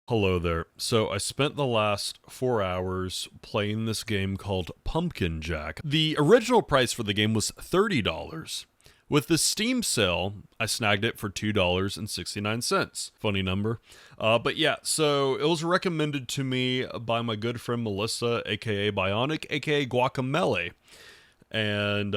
Hello there. So I spent the last 4 hours playing this game called Pumpkin Jack. The original price for the game was $30. With the Steam sale, I snagged it for $2.69. Funny number. But yeah, so it was recommended to me by my good friend Melissa, aka Bionic, aka Guacamele. And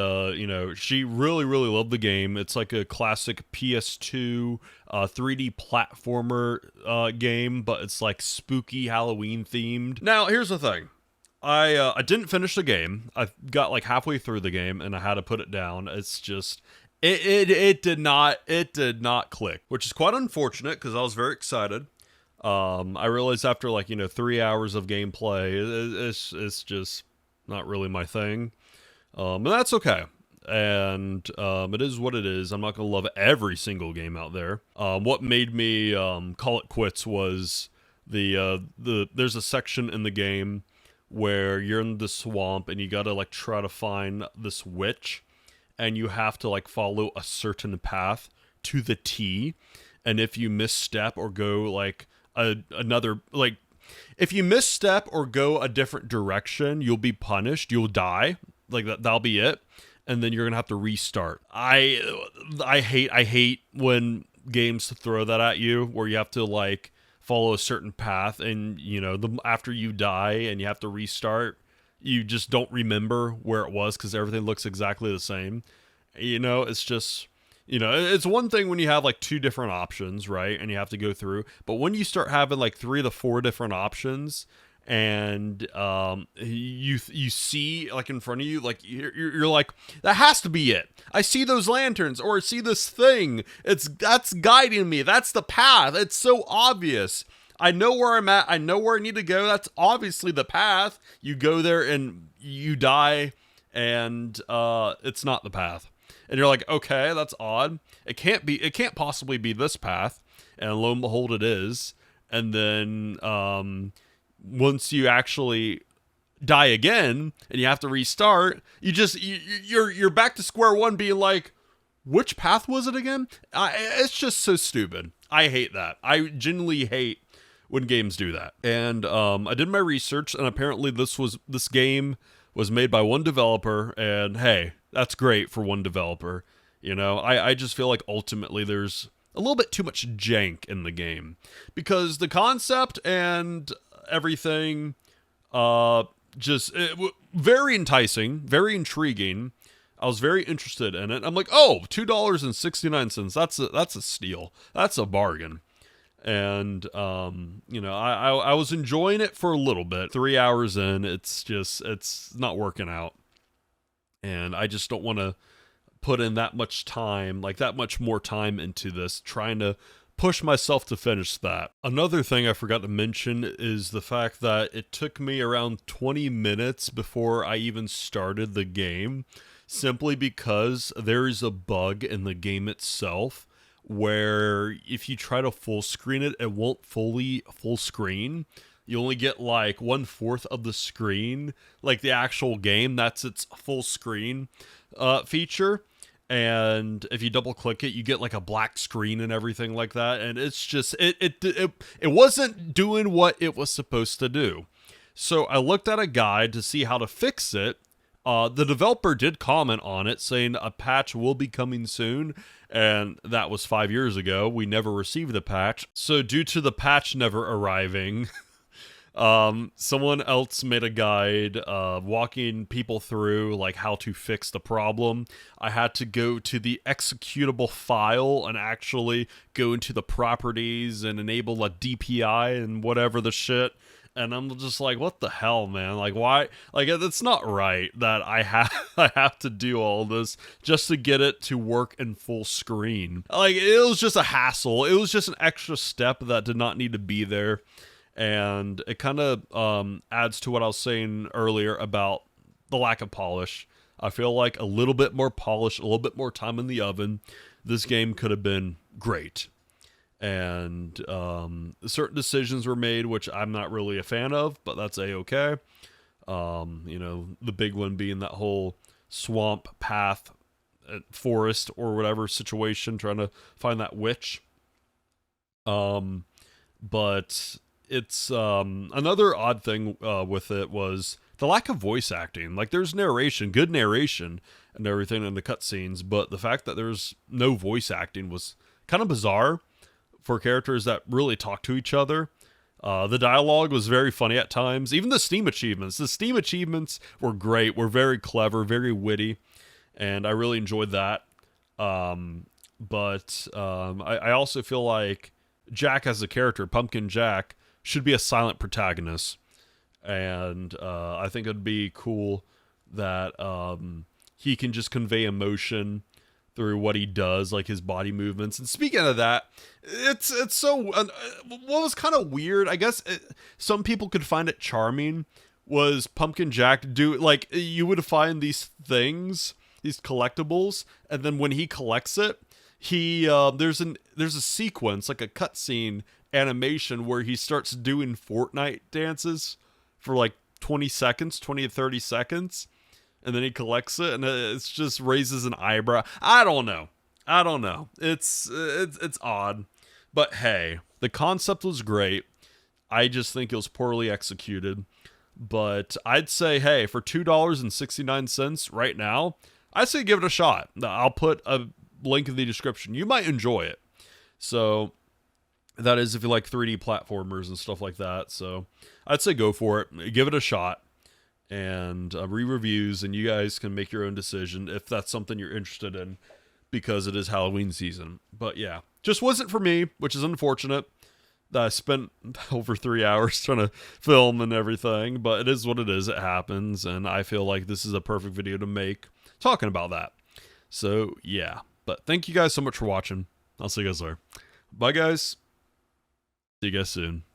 she really loved the game. It's like a classic PS2 3D platformer game, but it's like spooky Halloween themed. Now here's the thing. I didn't finish the game. I got like halfway through the game and I had to put it down. It's just it did not click, which is quite unfortunate because I was very excited. I realized after 3 hours of gameplay, it's just not really my thing. And that's okay. And it is what it is. I'm not going to love every single game out there. What made me call it quits was there's a section in the game where you're in the swamp and you got to like try to find this witch, and you have to like follow a certain path to the T. And if you misstep or go like another like if you misstep or go a different direction, you'll be punished. You'll die. Like that'll be it, and then you're gonna have to restart. I hate when games throw that at you, where you have to like follow a certain path, and after you die and you have to restart, you just don't remember where it was because everything looks exactly the same. It's just it's one thing when you have like two different options, right, and you have to go through, but when you start having like 3 to 4 different options, and you see like in front of you, like you're like, that has to be it. I see those lanterns, or I see this thing. That's guiding me. That's the path. It's so obvious. I know where I'm at. I know where I need to go. That's obviously the path. You go there and you die, and it's not the path. And you're like, okay, that's odd. It can't possibly be this path. And lo and behold, it is. And then once you actually die again and you have to restart, you're back to square one, being like, which path was it again? It's just so stupid. I hate that. I genuinely hate when games do that. And I did my research, and apparently this game was made by one developer, and hey, that's great for one developer. I just feel like ultimately there's a little bit too much jank in the game, because the concept and everything very enticing, very intriguing. I was very interested in it. I'm like, oh, $2.69. That's a steal. That's a bargain. And I was enjoying it for a little bit. 3 hours in, it's not working out, and I just don't want to put in that much time, like that much more time into this, trying to push myself to finish that. Another thing I forgot to mention is the fact that it took me around 20 minutes before I even started the game, simply because there is a bug in the game itself where if you try to full screen it, it won't fully full screen. You only get like 1/4 of the screen, like the actual game. That's its full screen feature. And if you double click it, you get like a black screen and everything like that. And it's just, it wasn't doing what it was supposed to do. So I looked at a guide to see how to fix it. The developer did comment on it, saying a patch will be coming soon. And that was 5 years ago. We never received the patch. So due to the patch never arriving, someone else made a guide walking people through like how to fix the problem. I had to go to the executable file and actually go into the properties and enable a DPI and whatever the shit. And I'm just like, what the hell, man? Like, why? Like, it's not right that I have to do all this just to get it to work in full screen. Like, it was just a hassle. It was just an extra step that did not need to be there. And it kind of adds to what I was saying earlier about the lack of polish. I feel like a little bit more polish, a little bit more time in the oven, this game could have been great. And certain decisions were made, which I'm not really a fan of, but that's A-okay. The big one being that whole swamp path, forest or whatever situation, trying to find that witch. But it's another odd thing with it was the lack of voice acting. Like there's narration, good narration and everything in the cutscenes, but the fact that there's no voice acting was kind of bizarre for characters that really talk to each other. The dialogue was very funny at times. Even the Steam achievements. The Steam achievements were great, were very clever, very witty, and I really enjoyed that. I also feel like Jack as a character, Pumpkin Jack, should be a silent protagonist. And I think it'd be cool that he can just convey emotion through what he does, like his body movements. And speaking of that, it's so what was kind of weird, I guess some people could find it charming, was Pumpkin Jack do, like, you would find these things, these collectibles, and then when he collects it, he there's a sequence, like a cutscene animation, where he starts doing Fortnite dances for like 20 to 30 seconds, and then he collects it, and it just raises an eyebrow. I don't know. It's odd, but hey, the concept was great. I just think it was poorly executed. But I'd say, hey, for $2.69 right now, I'd say give it a shot. I'll put a link in the description. You might enjoy it. So that is if you like 3D platformers and stuff like that. So I'd say go for it. Give it a shot. And re-reviews, and you guys can make your own decision if that's something you're interested in, because it is Halloween season. But yeah, just wasn't for me, which is unfortunate. I spent over 3 hours trying to film and everything, but it is what it is. It happens, and I feel like this is a perfect video to make talking about that. So yeah, but thank you guys so much for watching. I'll see you guys later. Bye guys. See you guys soon.